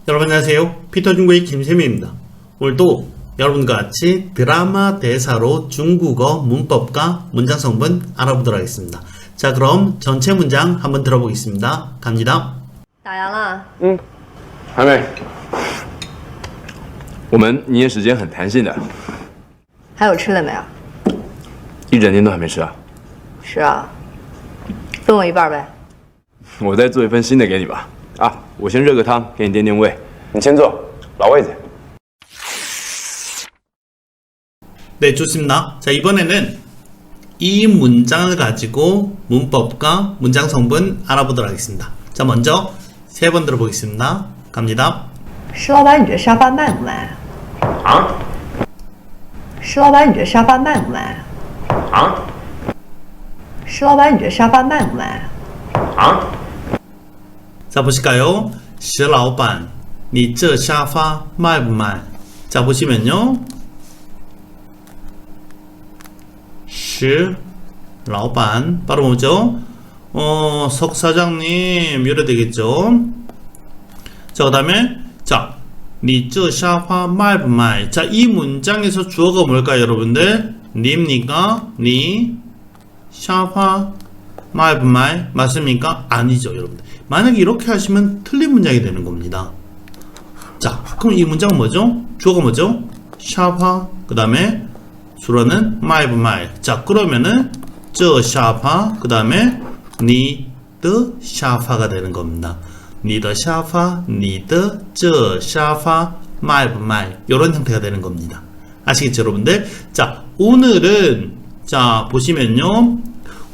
여러분 안녕하세요. 피터중국의 김세미입니다. 오늘도 여러분과 같이 드라마 대사로 중국어 문법과 문장 성분 알아보도록 하겠습니다. 자, 그럼 전체 문장 한번 들어보겠습니다. 갑니다. 打烊了？还没。我们营业时间很弹性的，还有吃的没有？一整天都还没吃啊。是啊，分我一半呗。我再做一份新的给你吧。啊，我先热个汤，给你垫垫胃。你先坐，老位子。 네, 좋습니다. 자, 이번에는 이 문장을 가지고 문법과 문장 성분 알아보도록 하겠습니다. 자, 먼저 세 번 들어보겠습니다. 갑니다. 石老板，你这沙发卖不卖？啊石老板，你这沙发卖不卖？啊石老板，你这沙发卖不卖？ 啊！ 자, 보실까요? 石老板你这沙发卖不卖? 자, 보시면요. 石老板 바로 뭐죠? 석 사장님 이래 되겠죠? 자, 그 다음에 자, 你这沙发卖不卖? 자, 이 문장에서 주어가 뭘까요, 여러분들? 니입니까? 니 샤파卖不卖? 맞습니까? 아니죠, 여러분들. 만약에 이렇게 하시면 틀린 문장이 되는 겁니다. 자, 그럼 이 문장은 뭐죠? 주어가 뭐죠? 샤파, 그 다음에 수로는 卖不卖? 자, 그러면은 这沙发, 그 다음에 你的沙发가 되는 겁니다. 你的沙发, 你的这沙发卖不卖? 이런 형태가 되는 겁니다. 아시겠죠, 여러분들? 자, 오늘은 자, 보시면요.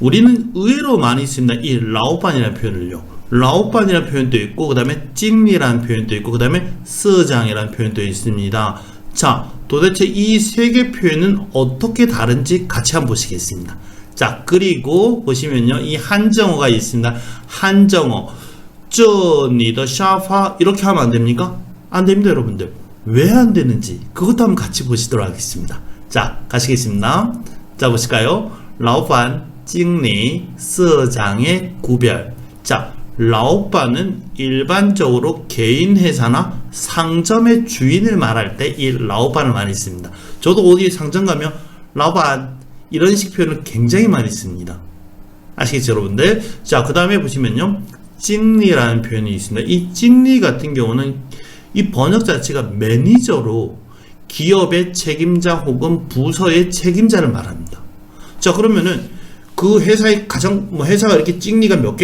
우리는 의외로 많이 씁니다. 이 라오반이라는 표현을요. 라오반이라는 표현도 있고, 그 다음에 찡리라는 표현도 있고, 그 다음에 스장이라는 표현도 있습니다. 자, 도대체 이 세 개 표현은 어떻게 다른지 같이 한번 보시겠습니다. 자, 그리고 보시면요. 이 한정어가 있습니다. 한정어. 这你的沙发 이렇게 하면 안 됩니까? 안 됩니다, 여러분들. 왜 안 되는지 그것도 한번 같이 보시도록 하겠습니다. 자, 가시겠습니다. 자, 보실까요? 老板 찡리, 스장의 구별. 자, 라오빠는 일반적으로 개인 회사나 상점의 주인을 말할 때 이 라오빠를 많이 씁니다. 저도 어디 상점 가면 라오빠 이런 식 표현을 굉장히 많이 씁니다. 아시겠죠, 여러분들? 자, 그 다음에 보시면요. 찡리라는 표현이 있습니다. 이 찡리 같은 경우는 이 번역 자체가 매니저로 기업의 책임자 혹은 부서의 책임자를 말합니다. 자, 그러면은 그 회사의 회사가 이렇게 찡리가 몇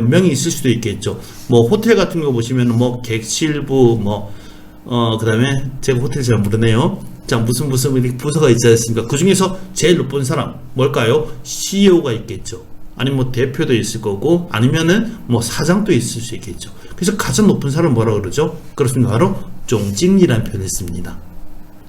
명이 있을 수도 있겠죠. 뭐, 호텔 같은 거 보시면 뭐, 객실부, 그 다음에, 제가 호텔 잘 모르네요. 자, 무슨 이렇게 부서가 있지 않습니까? 그 중에서 제일 높은 사람, 뭘까요? CEO가 있겠죠. 아니면 뭐, 대표도 있을 거고, 아니면은 뭐, 사장도 있을 수 있겠죠. 그래서 가장 높은 사람은 뭐라고 그러죠? 그렇습니다. 바로, 종찡리라는 표현을 씁니다.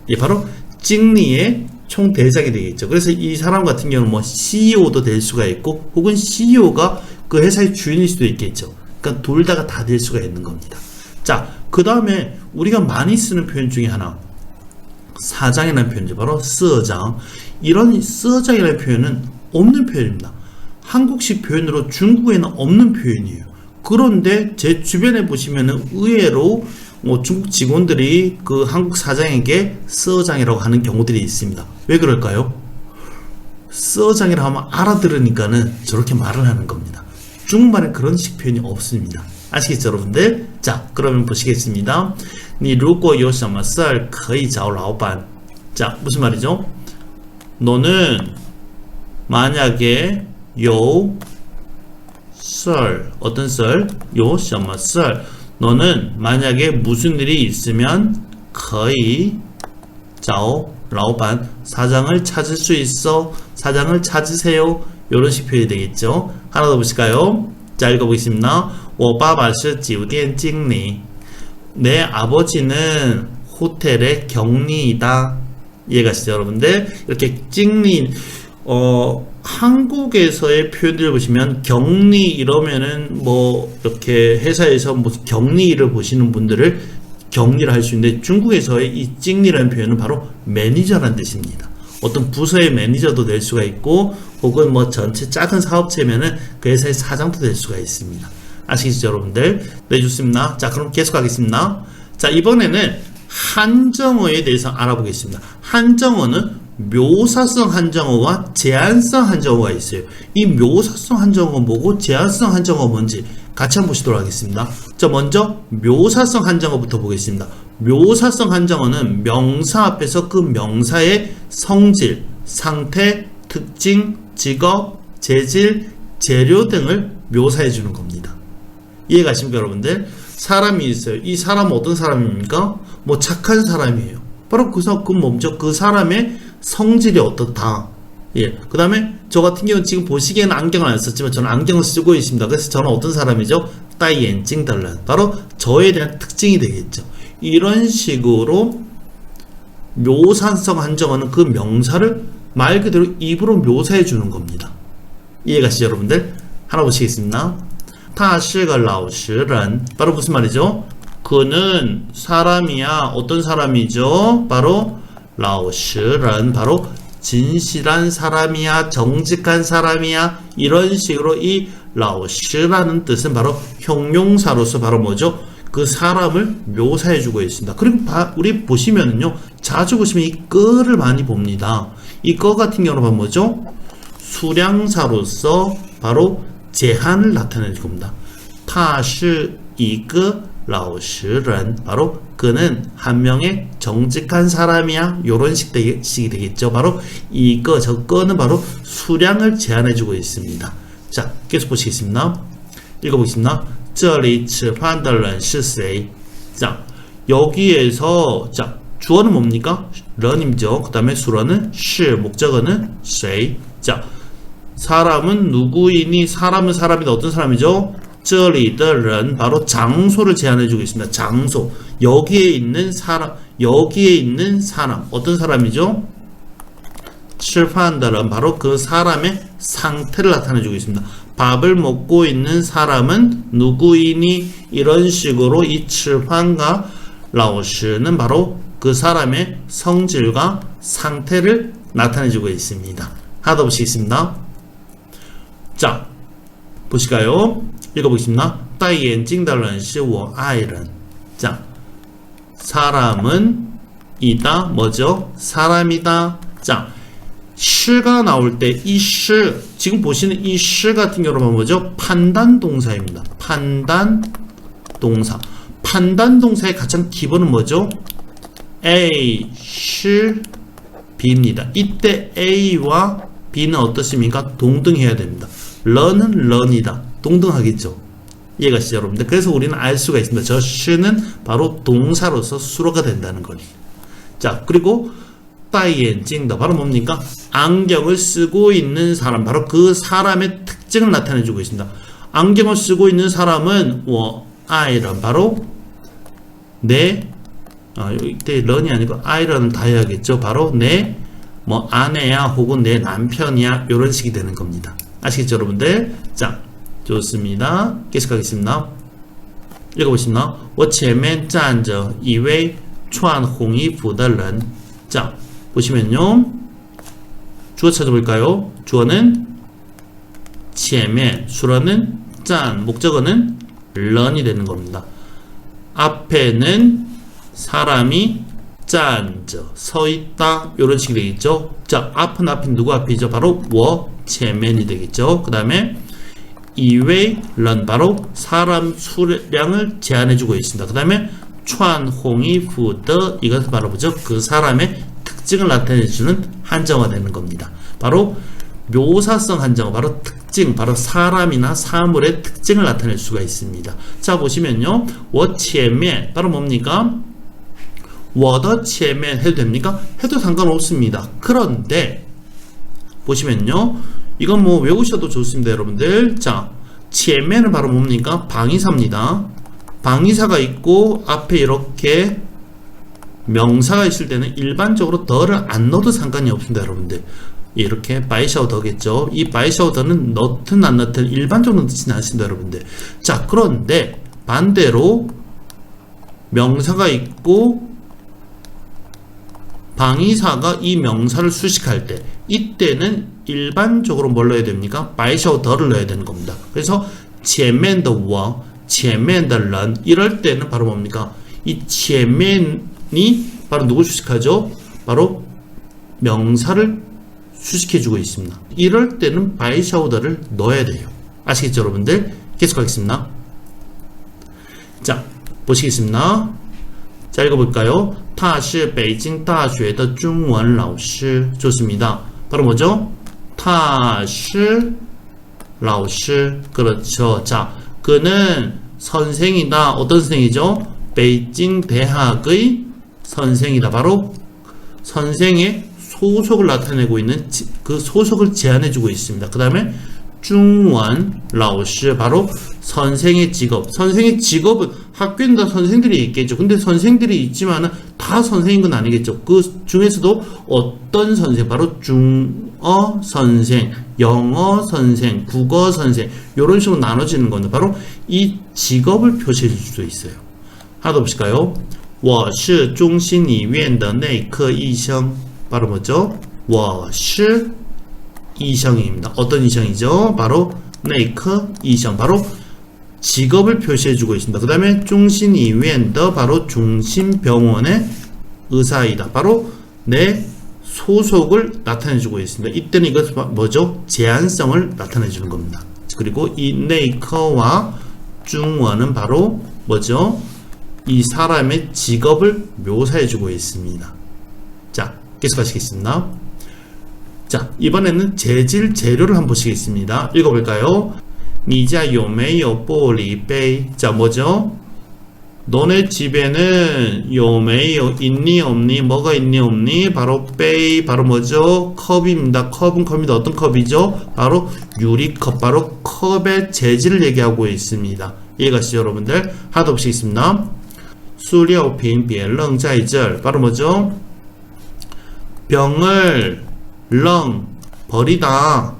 예, 바로, 찡리의 총대장이 되겠죠. 그래서 이 사람 같은 경우는 뭐 CEO도 될 수가 있고 혹은 CEO가 그 회사의 주인일 수도 있겠죠. 그러니까 둘 다가 다 될 수가 있는 겁니다. 자, 그 다음에 우리가 많이 쓰는 표현 중에 하나 사장이라는 표현이죠. 바로 스장. 이런 스장이라는 표현은 없는 표현입니다. 한국식 표현으로 중국에는 없는 표현이에요. 그런데 제 주변에 보시면은 의외로 중국 직원들이 그 한국 사장에게 스장이라고 하는 경우들이 있습니다. 왜 그럴까요? 스장이라고 하면 알아들으니까는 저렇게 말을 하는 겁니다. 중국말에 그런 식 표현이 없습니다. 아시겠죠, 여러분들? 자, 그러면 보시겠습니다. 你如果有什么事儿可以找老板. 자, 무슨 말이죠? 너는 만약에 有事儿 어떤 事儿有什么事儿 너는 만약에 무슨 일이 있으면 可以找老板 사장을 찾을 수 있어. 사장을 찾으세요. 이런 식 표현이 되겠죠. 하나 더 보실까요? 자, 읽어보겠습니다. 我爸爸是酒店经理. 내 아버지는 호텔의 경리이다. 이해가시죠, 여러분들? 이렇게 찡리 한국에서의 표현들을 보시면 격리 이러면은 뭐 이렇게 회사에서 뭐 격리 일을 보시는 분들을 격리를 할 수 있는데 중국에서의 이 찡리라는 표현은 바로 매니저라는 뜻입니다. 어떤 부서의 매니저도 될 수가 있고 혹은 뭐 전체 작은 사업체면은 그 회사의 사장도 될 수가 있습니다. 아시겠죠, 여러분들? 네, 좋습니다. 자, 그럼 계속 하겠습니다. 자, 이번에는 한정어에 대해서 알아보겠습니다. 한정어는 묘사성 한정어와 제한성 한정어가 있어요. 이 묘사성 한정어 뭐고 제한성 한정어 뭔지 같이 한번 보시도록 하겠습니다. 자, 먼저 묘사성 한정어부터 보겠습니다. 묘사성 한정어는 명사 앞에서 그 명사의 성질, 상태, 특징, 직업, 재질, 재료 등을 묘사해 주는 겁니다. 이해가십니까, 여러분들? 사람이 있어요. 이 사람은 어떤 사람입니까? 뭐 착한 사람이에요. 바로 그 뭐죠? 그 사람의 성질이 어떻다. 예. 그 다음에 저 같은 경우는 지금 보시기에는 안경을 안 썼지만 저는 안경을 쓰고 있습니다. 그래서 저는 어떤 사람이죠? 따이엔징달란. 바로 저에 대한 특징이 되겠죠. 이런 식으로 묘사성 한정어는 그 명사를 말 그대로 입으로 묘사해 주는 겁니다. 이해가시죠, 여러분들? 하나 보시겠습니다. 他是个老实人. 바로 무슨 말이죠? 그는 사람이야. 어떤 사람이죠? 바로 老实人. 바로 진실한 사람이야. 정직한 사람이야. 이런 식으로 이 老实라는 뜻은 바로 형용사로서 바로 뭐죠? 그 사람을 묘사해 주고 있습니다. 그리고 우리 보시면은요, 자주 보시면 이 끄를 많이 봅니다. 이 끄 같은 경우는 바로 뭐죠? 수량사로서 바로 제한을 나타내는 겁니다. 他是一个老实人. 바로 그는 한 명의 정직한 사람이야. 요런 식이 되겠죠. 바로 이거 저거는 바로 수량을 제한해 주고 있습니다. 자, 계속 보시겠습니다. 읽어보겠습니다. 这里吃饭的人是谁? 자, 여기에서 자, 주어는 뭡니까? 人이죠. 그 다음에 수어는 是, 목적어는 谁? 자, 사람은 누구이니? 사람은 사람이다. 어떤 사람이죠? 这里的人 바로 장소를 제한해주고 있습니다. 장소. 여기에 있는 사람. 어떤 사람이죠? 吃饭的人 바로 그 사람의 상태를 나타내주고 있습니다. 밥을 먹고 있는 사람은 누구이니? 이런 식으로 이 吃饭과 老师는 바로 그 사람의 성질과 상태를 나타내주고 있습니다. 하나 더 보시겠습니다. 자, 보실까요? 읽어보겠습니다. 戴眼镜的人是我爱人. 자, 사람은 이다. 뭐죠? 사람이다. 자, 시가 나올 때 이 시, 지금 보시는 이 시 같은 경우는 뭐죠? 판단 동사입니다. 판단 동사. 판단 동사의 가장 기본은 뭐죠? A, 시, B입니다. 이때 A와 B는 어떻습니까? 동등해야 됩니다. 런은 런이다. 동등하겠죠. 이해가시죠, 여러분들? 그래서 우리는 알 수가 있습니다. 저 시는 바로 동사로서 수로가 된다는 거니. 자, 그리고 戴眼镜的 바로 뭡니까? 안경을 쓰고 있는 사람. 바로 그 사람의 특징을 나타내주고 있습니다. 안경을 쓰고 있는 사람은 我爱人 바로 내 이때 런이 아니고 아이런을 다 해야겠죠. 바로 내 뭐 아내야 혹은 내 남편이야 이런 식이 되는 겁니다. 아시겠죠, 여러분들? 자, 좋습니다. 계속하겠습니다. 읽어보십니다. 我前面站着一位穿红衣服的人. 자, 보시면요. 주어 찾아볼까요? 주어는 前面, 수어는 站, 목적어는 人이 되는 겁니다. 앞에는 사람이 站着, 서 있다. 이런 식이 되겠죠. 자, 앞은 누구 앞이죠? 바로 我前面이 되겠죠. 그 다음에 一位人 바로 사람 수량을 제한해주고 있습니다. 그 다음에 穿红衣服的 이것은 바로 뭐죠? 그 사람의 특징을 나타내주는 한정어가 되는 겁니다. 바로 묘사성 한정어, 바로 특징, 바로 사람이나 사물의 특징을 나타낼 수가 있습니다. 자, 보시면요. 我前面 바로 뭡니까? 我的前面 해도 됩니까? 해도 상관없습니다. 그런데 보시면요. 이건 뭐 외우셔도 좋습니다, 여러분들. 자, 前面은 바로 뭡니까? 방위사입니다. 방위사가 있고 앞에 이렇게 명사가 있을 때는 일반적으로 더를 안 넣어도 상관이 없습니다, 여러분들. 이렇게 바이샤오 더겠죠. 이 바이샤오 더는 넣든 안 넣든 일반적으로 넣지는 않습니다, 여러분들. 자, 그런데 반대로 명사가 있고 방위사가 이 명사를 수식할 때 이때는 일반적으로 뭘 넣어야 됩니까? 바이샤오 더를 넣어야 되는 겁니다. 그래서 前面的我前面的人 이럴 때는 바로 뭡니까? 이 前面이 바로 누굴 수식하죠? 바로 명사를 수식해주고 있습니다. 이럴 때는 바이샤우더를 넣어야 돼요. 아시겠죠, 여러분들? 계속하겠습니다. 자, 보시겠습니다. 자, 읽어볼까요? 他是北京大学的中文老师. 좋습니다. 바로 뭐죠? 他是老师. 그렇죠. 자, 그는 선생이다. 어떤 선생이죠? 베이징 대학의 선생이다. 바로 선생의 소속을 나타내고 있는 그 소속을 제안해주고 있습니다. 그 다음에 중원 라오시 바로 선생의 직업. 선생의 직업은 학교에는 다 선생들이 있겠죠. 근데 선생들이 있지만은 다 선생인 건 아니겠죠. 그 중에서도 어떤 선생, 바로 중어 선생, 영어 선생, 국어 선생 이런 식으로 나눠지는 건데 바로 이 직업을 표시해 줄 수도 있어요. 하나 더 보실까요? 我是中心医院的内科医生. 바로 뭐죠? 我是 이성입니다. 어떤 이성이죠? 바로 内科医生. 바로 직업을 표시해주고 있습니다. 그 다음에 중심의원的 바로 중심병원의 의사이다. 바로 내 소속을 나타내주고 있습니다. 이때는 이것 뭐죠? 제한성을 나타내주는 겁니다. 그리고 이 内科와 중원은 바로 뭐죠? 이 사람의 직업을 묘사해주고 있습니다. 자, 계속하시겠습니다. 자, 이번에는 재질 재료를 한번 보시겠습니다. 읽어볼까요? 你家有没有玻璃杯? 자, 뭐죠? 너네 집에는 有没有 있니 없니? 뭐가 있니 없니? 바로杯, 바로 뭐죠? 컵입니다. 컵은 컵입니다. 어떤 컵이죠? 바로 유리컵, 바로 컵의 재질을 얘기하고 있습니다. 이해가시죠, 여러분들? 하나 더 보시겠습니다. 塑料瓶别扔在这儿. 바로 뭐죠? 병을 버리다.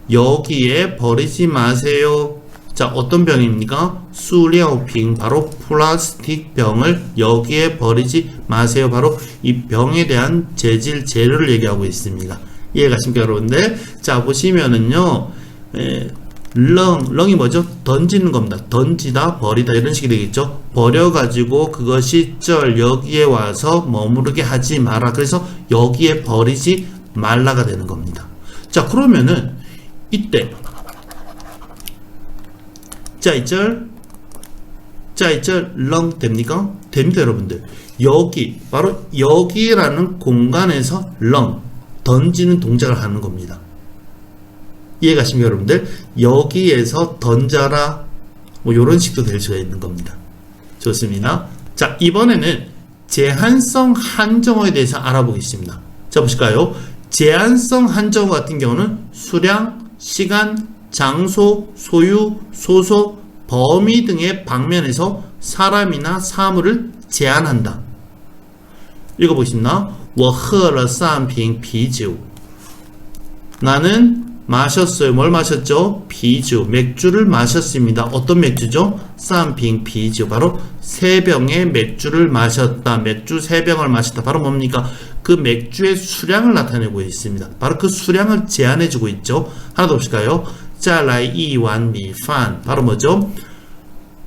여기에 버리지 마세요. 자, 어떤 병입니까? 塑料瓶 바로 플라스틱 병을 여기에 버리지 마세요. 바로 이 병에 대한 재질 재료를 얘기하고 있습니다. 이해가십니까, 여러분들? 자, 보시면은요, 렁이 뭐죠? 던지는 겁니다. 던지다, 버리다 이런 식이 되겠죠. 버려가지고 그것이 여기에 와서 머무르게 하지 마라. 그래서 여기에 버리지 말라가 되는 겁니다. 자, 그러면은 이때 렁 됩니까? 됩니다, 여러분들. 여기 바로 여기라는 공간에서 렁 던지는 동작을 하는 겁니다. 이해가십니까, 여러분들? 여기에서 던져라 뭐 이런 식도 될 수가 있는 겁니다. 좋습니다. 자, 이번에는 제한성 한정어에 대해서 알아보겠습니다. 자, 보실까요? 제한성 한정어 같은 경우는 수량, 시간, 장소, 소유, 소속, 범위 등의 방면에서 사람이나 사물을 제한한다. 읽어보겠습니다. 我喝了3瓶啤酒. 나는 마셨어요. 뭘 마셨죠?啤酒, 맥주를 마셨습니다. 어떤 맥주죠? 3瓶啤酒, 바로 3병의 맥주를 마셨다. 맥주 3병을 마셨다. 바로 뭡니까? 그 맥주의 수량을 나타내고 있습니다. 바로 그 수량을 제한해주고 있죠. 하나 더 보실까요? 再来一碗米饭. 바로 뭐죠?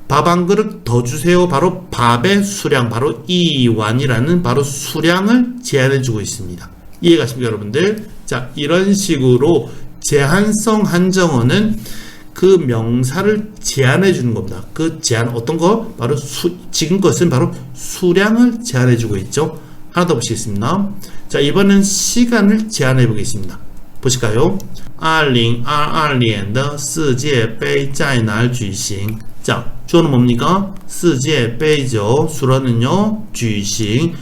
밥 한 그릇 더 주세요. 바로 밥의 수량, 바로 이완이라는 바로 수량을 제한해주고 있습니다. 이해가십니까, 여러분들? 자, 이런 식으로 제한성 한정어는 그 명사를 제한해 주는 겁니다. 그 제한 어떤 거? 바로 지금 것은 바로 수량을 제한해 주고 있죠. 하나 더 보시겠습니다. 자, 이번엔 시간을 제한해 보겠습니다. 보실까요? 2022年的世界杯在哪儿举行? 자, 주어는 뭡니까? 世界杯죠. 수로는요, 举行.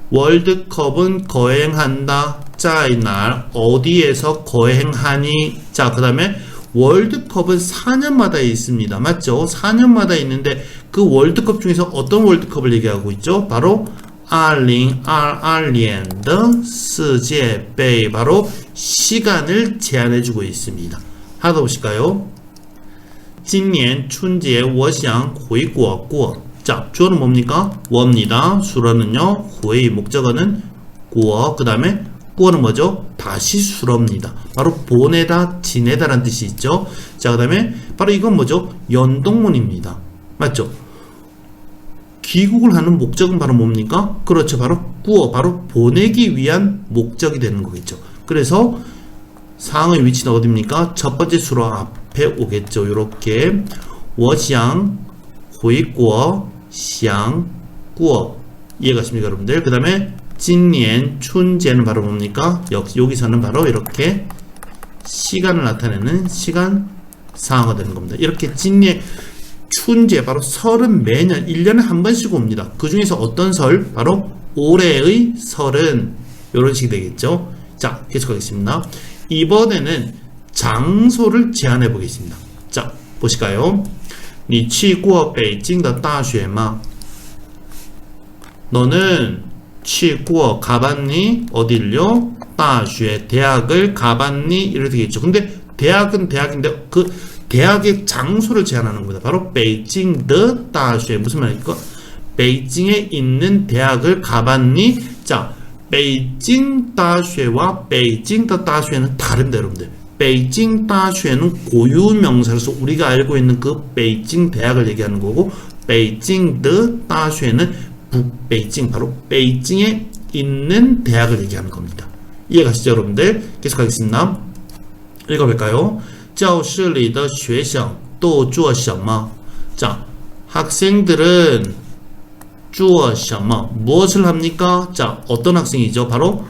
월드컵은 거행한다. 在哪儿 어디에서 거행하니? 자, 그 다음에 월드컵은 4년마다 있습니다. 맞죠? 4년마다 있는데 그 월드컵 중에서 어떤 월드컵을 얘기하고 있죠? 바로 2022年的世界杯. 바로 시간을 제한해주고 있습니다. 하나 더 보실까요? 今年春节我想回国过. 자, 주어는 뭡니까? 워입니다. 수로는요, 회의 목적어는 구어, 그 다음에 꾸어는 뭐죠? 다시 수로입니다. 바로 보내다, 지내다라는 뜻이 있죠. 자, 그 다음에 바로 이건 뭐죠? 연동문입니다. 맞죠? 귀국을 하는 목적은 바로 뭡니까? 그렇죠. 바로 꾸어, 바로 보내기 위한 목적이 되는 거겠죠. 그래서 상의 위치는 어디입니까? 첫 번째 수로 앞에 오겠죠. 요렇게 我想回国想过 이해가십니까 여러분들? 그 다음에 今年春节는 바로 뭡니까? 여기서는 바로 이렇게 시간을 나타내는 시간 상어가 되는 겁니다. 이렇게 今年 춘제 바로 설은 매년 1년에 한 번씩 옵니다. 그 중에서 어떤 설? 바로 올해의 설은 이런 식이 되겠죠. 자, 계속하겠습니다. 이번에는 장소를 제안해 보겠습니다. 자, 보실까요? 你去过北京的大学吗? 너는 去过 가봤니? 어딜요? 大学 대학을 가봤니? 이렇게 되겠죠. 근데 대학은 대학인데 그 대학의 장소를 제안하는 겁니다. 바로 베이징의 大学 무슨 말입니까? 베이징에 있는 대학을 가봤니? 자, 베이징 大学와 베이징의 大学는 다릅니다, 여러분들. 베이징 大学는 고유 명사로서 우리가 알고 있는 그 베이징 대학을 얘기하는 거고, 베이징의 大学는 북베이징, 바로 베이징에 있는 대학을 얘기하는 겁니다. 이해가시죠, 여러분들? 계속하겠습니다. 읽어볼까요? 教室里的学生都做什么? 자, 학생들은 做什么? 무엇을 합니까? 자, 어떤 학생이죠? 바로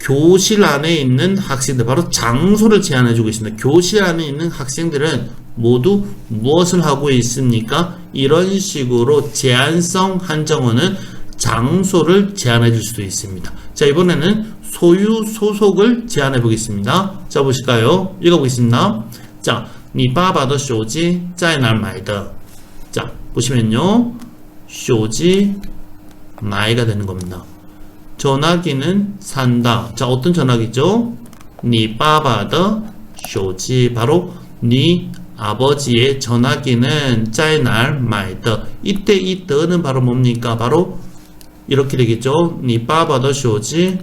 교실 안에 있는 학생들, 바로 장소를 제안해주고 있습니다. 교실 안에 있는 학생들은 모두 무엇을 하고 있습니까? 이런 식으로 제한성 한정어는 장소를 제한해 줄 수도 있습니다. 자, 이번에는 소유 소속을 제안해 보겠습니다. 자, 보실까요? 읽어보겠습니다. 자, 你爸爸的手机在哪儿买的? 자, 보시면요. 手机 买가 되는 겁니다. 전화기는 산다. 자, 어떤 전화기죠? 你爸爸的手机 바로 네 아버지의 전화기는 在哪儿买的? 이때 이 더는 바로 뭡니까? 바로 이렇게 되겠죠. 你爸爸的手机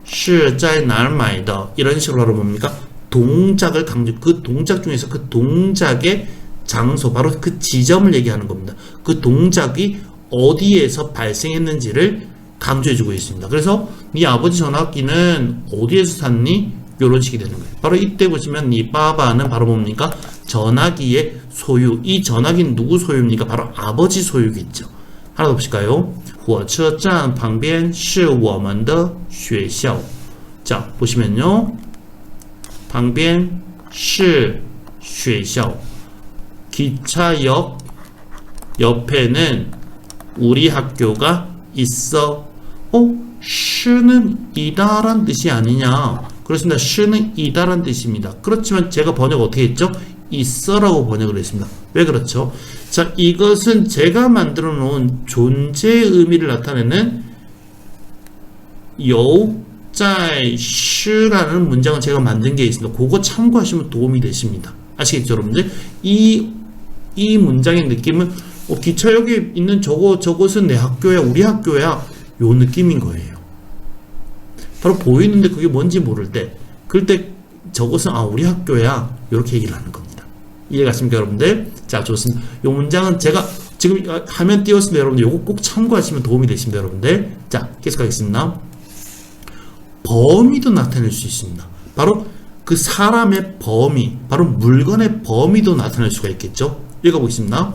是在哪儿买的? 이런 식으로 바로 뭡니까? 동작을 강조, 그 동작 중에서 그 동작의 장소, 바로 그 지점을 얘기하는 겁니다. 그 동작이 어디에서 발생했는지를 강조해주고 있습니다. 그래서 네 아버지 전화기는 어디에서 샀니? 이런 식이 되는 거예요. 바로 이때 보시면 네 빠바는 바로 뭡니까? 전화기의 소유. 이 전화기는 누구 소유입니까? 바로 아버지 소유겠죠. 하나 더 보실까요? 火车站旁边是我们的学校. 자, 보시면요. 旁边是学校. 기차역 옆에는 우리 학교가 있어. 시는 이다란 뜻이 아니냐. 그렇습니다. 시는 이다란 뜻입니다. 그렇지만 제가 번역 어떻게 했죠? 있어라고 번역을 했습니다. 왜 그렇죠? 자, 이것은 제가 만들어 놓은 존재의 의미를 나타내는 有在시라는 문장을 제가 만든 게 있습니다. 그거 참고하시면 도움이 되십니다. 아시겠죠, 여러분들? 이 문장의 느낌은 기차역에 있는 저것은 내 학교야, 우리 학교야, 요 느낌인 거예요. 바로 보이는데 그게 뭔지 모를 때, 그럴 때 저것은 우리 학교야, 이렇게 얘기를 하는 겁니다. 이해가십니까, 여러분들? 자, 좋습니다. 요 문장은 제가 지금 화면 띄웠습니다, 여러분들. 요거 꼭 참고하시면 도움이 되십니다, 여러분들. 자, 계속하겠습니다. 범위도 나타낼 수 있습니다. 바로 그 사람의 범위, 바로 물건의 범위도 나타낼 수가 있겠죠. 읽어보겠습니다.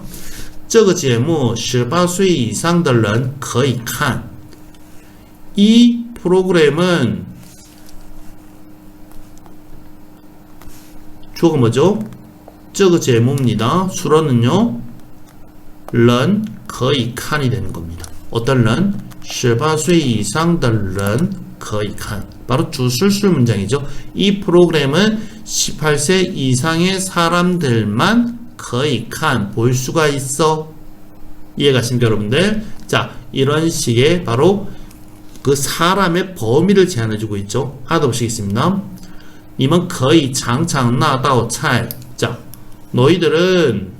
这个节目18岁以上的人可以看. 이 프로그램은 주어가 뭐죠? 这个节目입니다. 수로는요, 人可以看이 되는 겁니다. 어떤 人? 18岁以上的人可以看. 바로 주술술 문장이죠. 이 프로그램은 18세 이상의 사람들만 可以看, 볼 수가 있어. 이해가십니까, 여러분들? 자, 이런 식의 바로 그 사람의 범위를 제한해주고 있죠. 하나 더 보시겠습니다. 你们可以尝尝那道菜. 자, 너희들은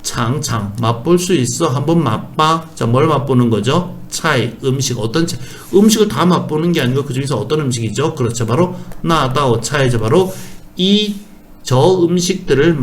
尝尝 맛볼 수 있어. 한번 맛봐. 자, 뭘 맛보는 거죠? 차이, 음식. 어떤 차이? 음식을 다 맛보는 게 아니고 그 중에서 어떤 음식이죠? 그렇죠. 바로 那道 차이죠. 바로 이 저 음식들을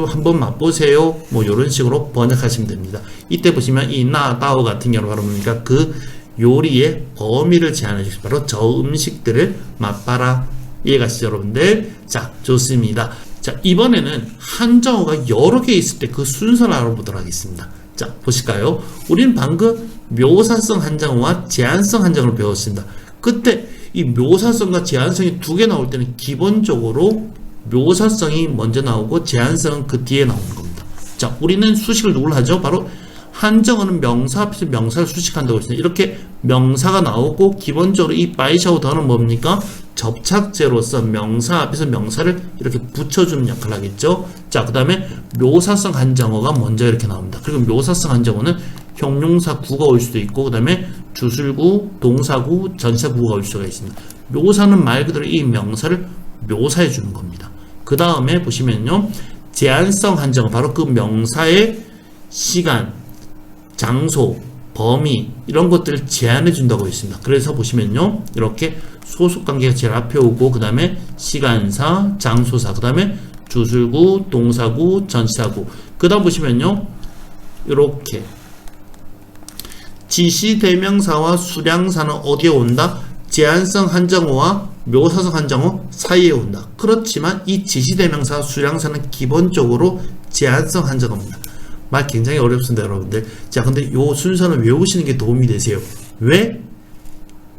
한번 맛보세요. 뭐 이런 식으로 번역하시면 됩니다. 이때 보시면 이 나다오 같은 경우는 바로 뭡니까? 그 요리의 범위를 제한해 주십시오. 바로 저 음식들을 맛봐라. 이해가시죠, 여러분들? 자, 좋습니다. 자, 이번에는 한정어가 여러 개 있을 때 그 순서를 알아보도록 하겠습니다. 자, 보실까요? 우리는 방금 묘사성 한정어와 제한성 한정어를 배웠습니다. 그때 이 묘사성과 제한성이 두 개 나올 때는 기본적으로 묘사성이 먼저 나오고 제한성은 그 뒤에 나오는 겁니다. 자, 우리는 수식을 누굴 하죠? 바로 한정어는 명사 앞에서 명사를 수식한다고 했습니다. 이렇게 명사가 나오고 기본적으로 이 바이샤오 더는 뭡니까? 접착제로서 명사 앞에서 명사를 이렇게 붙여주는 역할을 하겠죠. 자, 그 다음에 묘사성 한정어가 먼저 이렇게 나옵니다. 그리고 묘사성 한정어는 형용사 구가 올 수도 있고 그 다음에 주술구, 동사구, 전사구가 올 수가 있습니다. 묘사는 말 그대로 이 명사를 묘사해 주는 겁니다. 그 다음에 보시면요, 제한성 한정어, 바로 그 명사의 시간, 장소, 범위 이런 것들을 제한해 준다고 했습니다. 그래서 보시면요, 이렇게 소속관계가 제일 앞에 오고 그 다음에 시간사, 장소사, 그 다음에 주술구, 동사구, 전치사구. 그 다음 보시면요, 이렇게 지시대명사와 수량사는 어디에 온다? 제한성 한정어와 묘사성 한정어 사이에 온다. 그렇지만 이 지시대명사, 수량사는 기본적으로 제한성 한정어입니다. 말 굉장히 어렵습니다, 여러분들. 자, 근데 요 순서는 외우시는 게 도움이 되세요. 왜?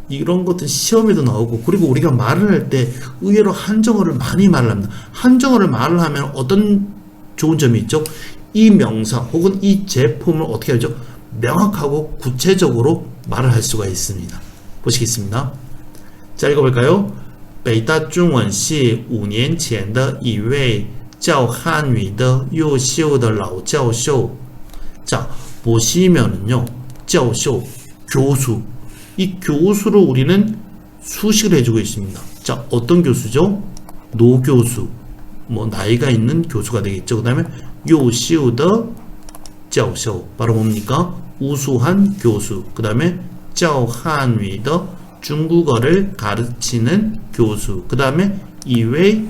이런 것들 시험에도 나오고, 그리고 우리가 말을 할 때 의외로 한정어를 많이 말을 합니다. 한정어를 말을 하면 어떤 좋은 점이 있죠? 이 명사 혹은 이 제품을 어떻게 하죠? 명확하고 구체적으로 말을 할 수가 있습니다. 보시겠습니다. 자, 읽어볼까요? 北大中文系5年前的一位教汉语的优秀的老教授. 자, 보시면은요, 教授, 교수. 이 교수를 우리는 수식을 해주고 있습니다. 자, 어떤 교수죠? 노교수. 뭐, 나이가 있는 교수가 되겠죠. 그 다음에, 优秀的教授. 바로 뭡니까? 우수한 교수. 그 다음에, 教汉语的 중국어를 가르치는 교수. 그 다음에, 一位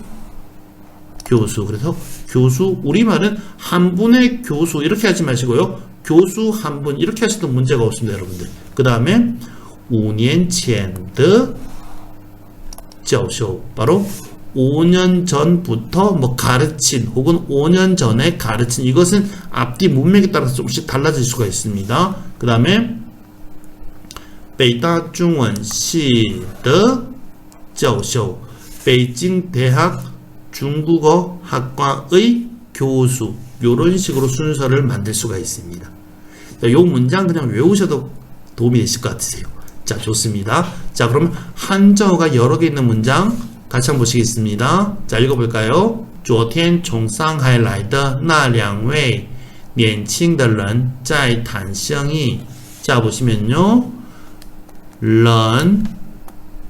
교수. 그래서 교수, 우리말은 한 분의 교수 이렇게 하지 마시고요, 교수 한 분 이렇게 하셔도 문제가 없습니다, 여러분들. 그 다음에 5年前的教授, 바로 5년 전부터 뭐 가르친 혹은 5년 전에 가르친, 이것은 앞뒤 문맥에 따라서 조금씩 달라질 수가 있습니다. 그 다음에 北大中文系的教授, 베이징 대학 중국어 학과의 교수. 이런 식으로 순서를 만들 수가 있습니다. 자, 이 문장 그냥 외우셔도 도움이 되실 것 같으세요. 자, 좋습니다. 자, 그러면 한정어가 여러 개 있는 문장 같이 한번 보시겠습니다. 자, 읽어볼까요? 昨天从上海来的那两位年轻的人在谈生意. 자, 보시면요, 人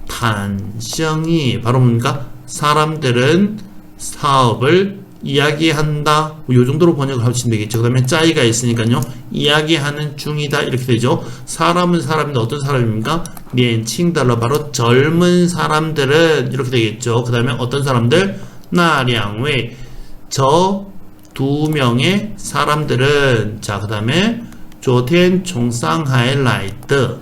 谈生意, 바로 뭡니까? 사람들은 사업을 이야기한다. 요 정도로 번역을 하시면 되겠죠. 그 다음에 짜이가 있으니까요, 이야기하는 중이다. 이렇게 되죠. 사람은 사람인데 어떤 사람입니까? 年轻的人, 바로 젊은 사람들은 이렇게 되겠죠. 그 다음에 어떤 사람들? 那两位, 저 두 명의 사람들은. 자, 그 다음에 昨天从上海来的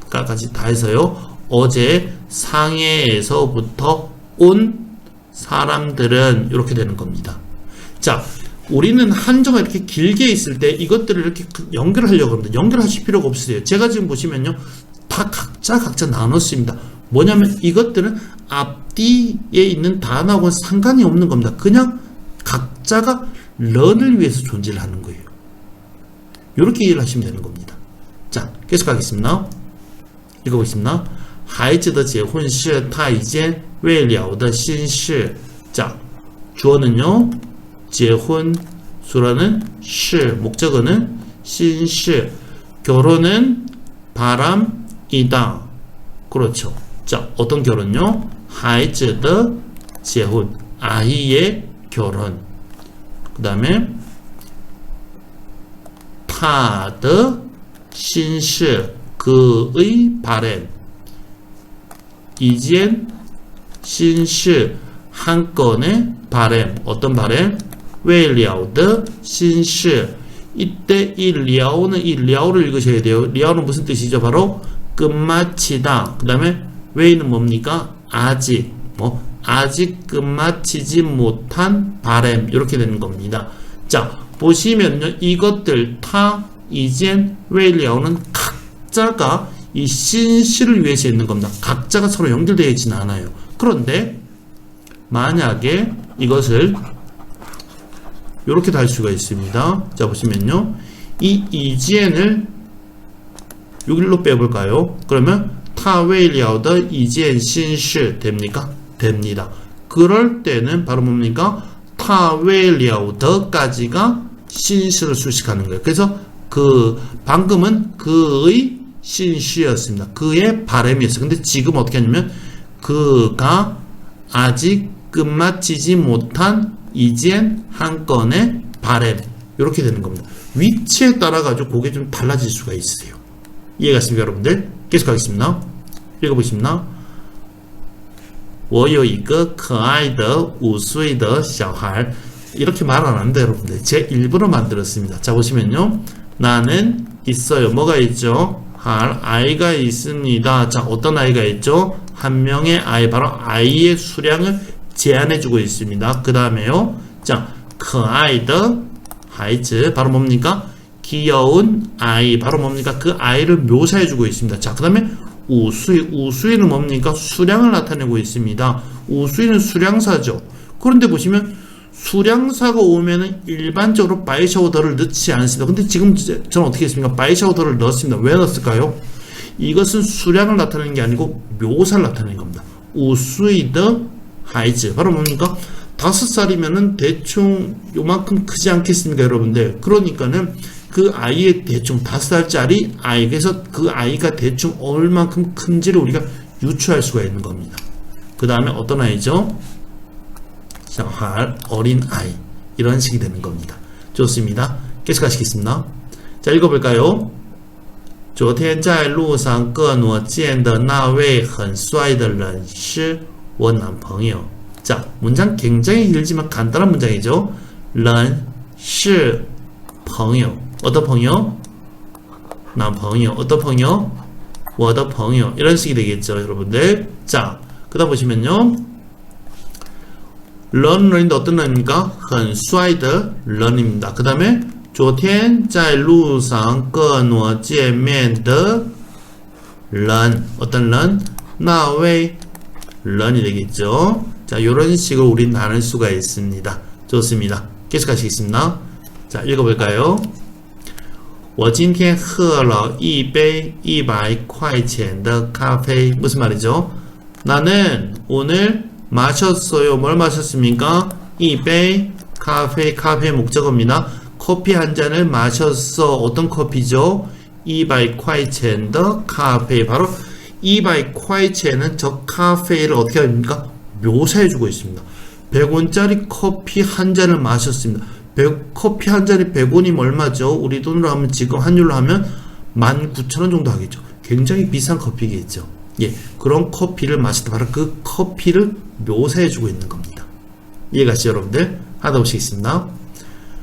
까지 다 해서요, 어제 상해에서부터 온 사람들은 이렇게 되는 겁니다. 자, 우리는 한정어 이렇게 길게 있을 때 이것들을 이렇게 연결하려고 합니다. 연결하실 필요가 없으세요. 제가 지금 보시면요, 다 각자 나눴습니다. 뭐냐면 이것들은 앞뒤에 있는 단어하고는 상관이 없는 겁니다. 그냥 각자가 런을 위해서 존재를 하는 거예요. 이렇게 이해를 하시면 되는 겁니다. 자, 계속 가겠습니다. 읽어보겠습니다. 孩子的结婚是他已经未了的心事. 자, 주어는요, 结婚, 수라는 是, 목적어는 心事, 결혼은 바람이다. 그렇죠. 자, 어떤 결혼요? 孩子的结婚, 아이의 결혼. 그 다음에 他的心事, 그의 바람. 已经 신시 한 건의 바램. 어떤 바램? 为了的心事. 이때 이 了는 이 了를 읽으셔야 돼요. 了는 무슨 뜻이죠? 바로 끝마치다. 그 다음에 왜는 뭡니까? 아직. 아직 끝마치지 못한 바램. 이렇게 되는 겁니다. 자, 보시면요. 이것들 타, 이젠, 为了는 각자가 이 신시를 위해서 있는 겁니다. 각자가 서로 연결되어 있지는 않아요. 그런데 만약에 이것을 이렇게도 할 수가 있습니다. 자, 보시면요. 이 이지엔을 여기로 빼볼까요? 그러면 他为了的一件心事 됩니까? 됩니다. 그럴 때는 바로 뭡니까? 他为了的까지가 신시를 수식하는 거예요. 그래서 방금은 그의 신시였습니다. 그의 바램이었어요. 근데 지금 어떻게 하냐면 그가 아직 끝마치지 못한 이젠 한 건의 바램. 이렇게 되는 겁니다. 위치에 따라 가지고 그게 좀 달라질 수가 있어요. 이해갔습니까, 여러분들? 계속 하겠습니다. 읽어보십니다. 我有一个可爱的5岁的小孩. 이렇게 말 안 하는데 여러분들 제 일부러 만들었습니다. 자, 보시면요. 나는 있어요. 뭐가 있죠? 할 아이가 있습니다. 자, 어떤 아이가 있죠? 한 명의 아이, 바로 아이의 수량을 제한해주고 있습니다. 그 다음에요. 자, 可爱的孩子 바로 뭡니까? 귀여운 아이, 바로 뭡니까? 그 아이를 묘사해주고 있습니다. 자, 그 다음에 우수이는 뭡니까? 수량을 나타내고 있습니다. 우수이는 수량사죠. 그런데 보시면 수량사가 오면은 일반적으로 바이샤우더를 넣지 않습니다. 근데 지금 저는 어떻게 했습니까? 바이샤우더를 넣었습니다. 왜 넣었을까요? 이것은 수량을 나타내는 게 아니고 묘사를 나타내는 겁니다. 우수이더 하이즈 바로 뭡니까? 5살이면은 대충 요만큼 크지 않겠습니까, 여러분들? 그러니까는 그 아이의 대충 5살짜리 아이, 그래서 그 아이가 대충 얼만큼 큰지를 우리가 유추할 수가 있는 겁니다. 그 다음에 어떤 아이죠? 어린 아이. 이런 식이 되는 겁니다. 좋습니다. 계속 가시겠습니다. 자, 읽어볼까요? 昨天在路上跟我见的那位很帅的人是我男朋友. 자, 문장 굉장히 길지만 간단한 문장이죠. 人是朋友. 어떤 朋友? 男朋友. 어떤 朋友? 我的朋友. 이런 식이 되겠죠, 여러분들. 자, 그 다음 보시면요. 人인데 어떤人입니까? 很帅的人입니다. 그 다음에 昨天在路上跟我见面的人. 어떤 人? 那位 런이 되겠죠. 자, 요런 식으로 우린 나눌 수가 있습니다. 좋습니다. 계속 하시겠습니다. 자, 읽어볼까요? 我今天喝了一杯100块钱的咖啡. 무슨 말이죠? 나는 오늘 마셨어요. 뭘 마셨습니까? 一杯 카페 목적어입니다. 커피 한 잔을 마셨어. 어떤 커피죠? 100块钱的咖啡. 바로 100块钱은 저 카페를 어떻게 합니까? 묘사해주고 있습니다. 100원짜리 커피 한 잔을 마셨습니다. 커피 한 잔이 100원이면 얼마죠? 우리 돈으로 하면 지금 환율로 하면 19,000원 정도 하겠죠. 굉장히 비싼 커피겠죠. 예, 그런 커피를 마시다 바로 그 커피를 묘사해주고 있는 겁니다. 이해가시죠, 여러분들? 하다 보시겠습니다.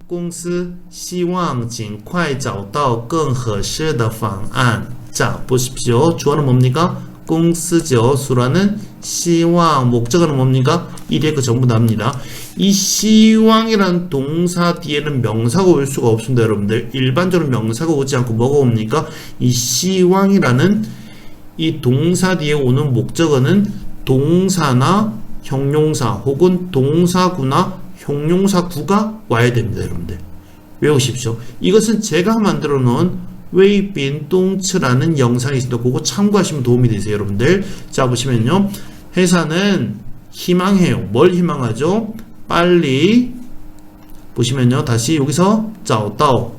公司希望尽快找到更合适的方案. 자, 보십시오. 주어는 뭡니까? 공스죠. 수라는 시황, 목적어는 뭡니까? 이 뒤에 그 전부 납니다. 이 시황이라는 동사 뒤에는 명사가 올 수가 없습니다, 여러분들. 일반적으로 명사가 오지 않고 뭐가 옵니까? 이 시황이라는 이 동사 뒤에 오는 목적어는 동사나 형용사 혹은 동사구나 형용사구가 와야 됩니다, 여러분들. 외우십시오. 이것은 제가 만들어 놓은 웨이빈동츠라는 영상이 있습니다. 그거 참고하시면 도움이 되세요, 여러분들. 자, 보시면요. 회사는 희망해요. 뭘 희망하죠? 빨리 보시면요. 다시 여기서 找到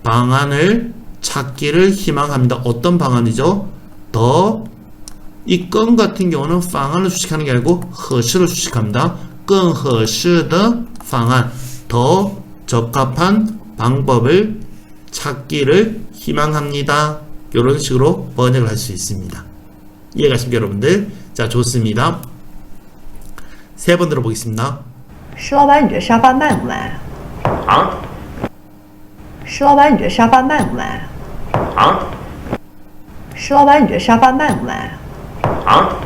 방안을 찾기를 희망합니다. 어떤 방안이죠? 이 건 같은 경우는 방안을 수식하는 게 아니고 合适를 수식합니다. 更合适的方案. 더 적합한 방법을 찾기를 희망합니다. 이런 식으로 번역을 할 수 있습니다. 이해가십니까, 여러분들? 자, 좋습니다. 3번 들어보겠습니다. 石老板，你这沙发卖不卖？啊石老板，你这沙发卖不卖？啊石老板，你这沙发卖不卖？ 啊！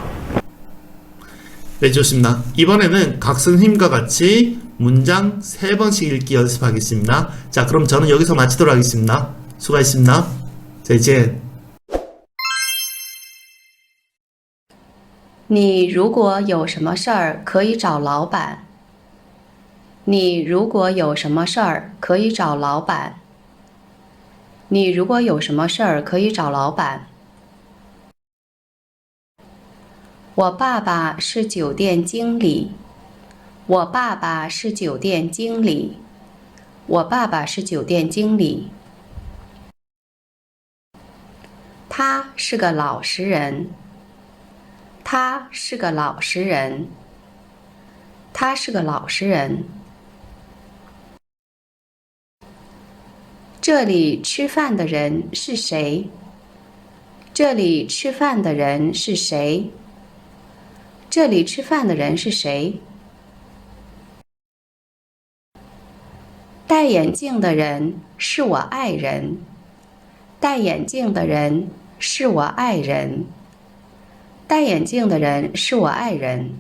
네, 좋습니다. 이번에는 각 선생님과 같이 문장 3번씩 읽기 연습하겠습니다. 자, 그럼 저는 여기서 마치도록 하겠습니다. 수고하셨습니다.再见. 你如果有什么事儿，可以找老板。你如果有什么事儿，可以找老板。你如果有什么事儿，可以找老板。我爸爸是酒店经理。我爸爸是酒店经理。我爸爸是酒店经理。他是个老实人。他是个老实人。他是个老实人。这里吃饭的人是谁？这里吃饭的人是谁？这里吃饭的人是谁？戴眼镜的人是我爱人。戴眼镜的人是我爱人。戴眼镜的人是我爱人。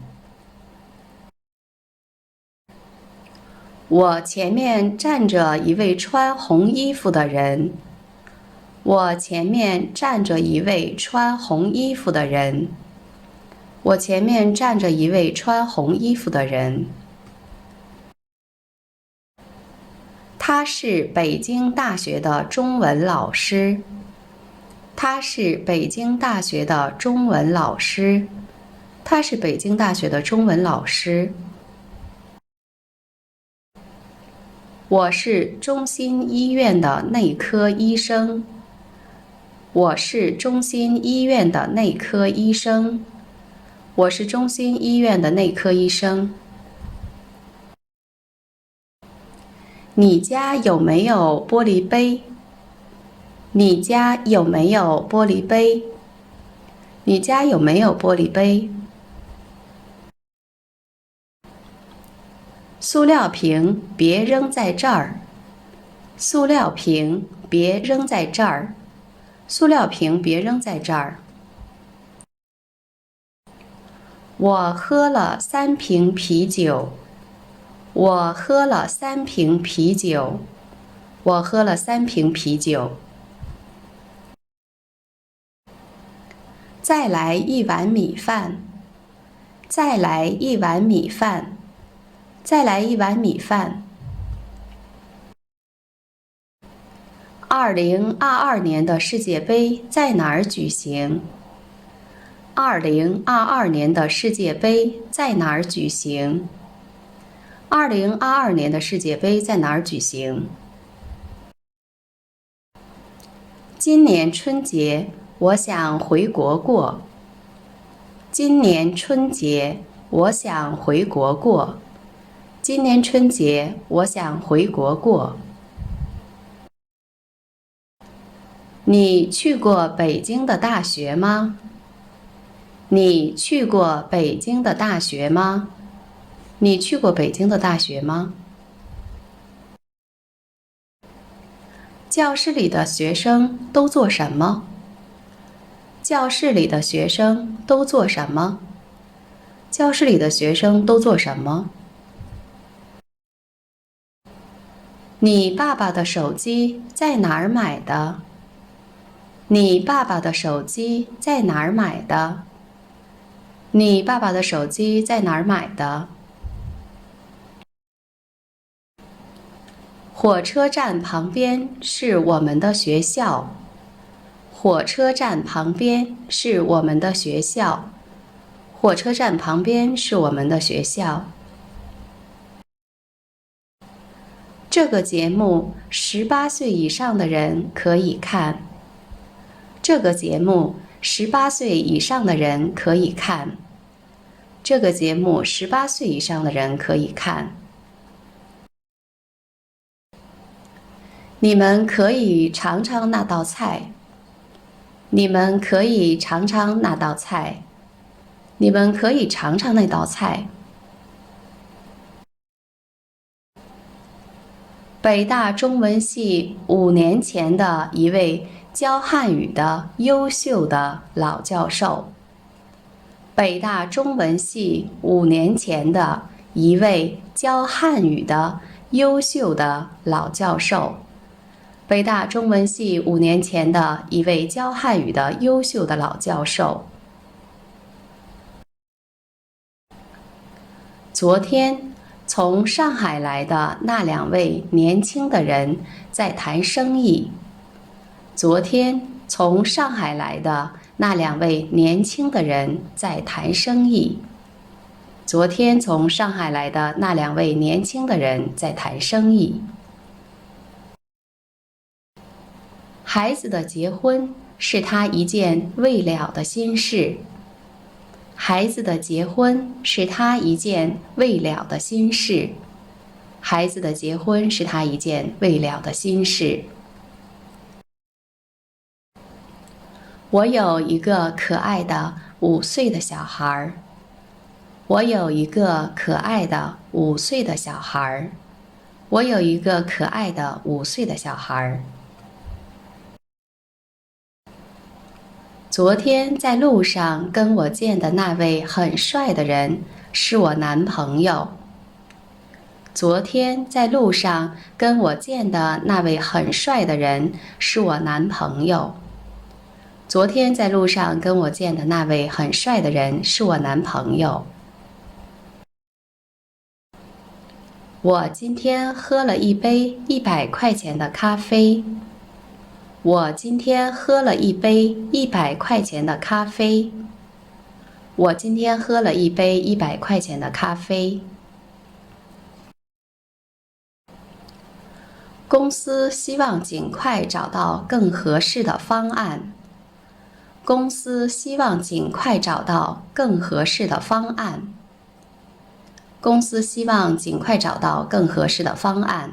我前面站着一位穿红衣服的人。我前面站着一位穿红衣服的人。我前面站着一位穿红衣服的人。他是北京大学的中文老师。他是北京大学的中文老师。他是北京大学的中文老师。我是中心医院的内科医生。我是中心医院的内科医生。我是中心医院的内科医生。你家有没有玻璃杯？你家有没有玻璃杯？你家有没有玻璃杯？塑料瓶别扔在这儿。塑料瓶别扔在这儿。塑料瓶别扔在这儿。我喝了3瓶啤酒。我喝了3瓶啤酒。我喝了3瓶啤酒。再来一碗米饭。再来一碗米饭。再来一碗米饭。2022年的世界杯在哪儿举行？2022年的世界杯在哪儿举行？2022年的世界杯在哪儿举行？今年春节我想回国过。今年春节我想回国过。今年春节我想回国过。你去过北京的大学吗？你去过北京的大学吗？你去过北京的大学吗？教室里的学生都做什么？教室里的学生都做什么？教室里的学生都做什么？你爸爸的手机在哪儿买的？你爸爸的手机在哪儿买的？你爸爸的手机在哪儿买的？火车站旁边是我们的学校。火车站旁边是我们的学校。火车站旁边是我们的学校。这个节目18岁以上的人可以看。这个节目18岁以上的人可以看。这个节目18岁以上的人可以看。你们可以尝尝那道菜。你们可以尝尝那道菜。你们可以尝尝那道菜。北大中文系5年前的一位教汉语的优秀的老教授。北大中文系5年前的一位教汉语的优秀的老教授。北大中文系5年前的一位教汉语的优秀的老教授。昨天从上海来的那2位年轻的人在谈生意。昨天从上海来的那2位年轻的人在谈生意。昨天从上海来的那2位年轻的人在谈生意。孩子的结婚是他一件未了的心事。孩子的结婚是他一件未了的心事。孩子的结婚是他一件未了的心事。我有一个可爱的5岁的小孩。我有一个可爱的5岁的小孩。我有一个可爱的5岁的小孩。昨天在路上跟我见的那位很帅的人是我男朋友。昨天在路上跟我见的那位很帅的人是我男朋友。昨天在路上跟我见的那位很帅的人是我男朋友。我今天喝了一杯100块钱的咖啡。我今天喝了一杯100块钱的咖啡。我今天喝了一杯100块钱的咖啡。公司希望尽快找到更合适的方案。公司希望尽快找到更合适的方案。公司希望尽快找到更合适的方案。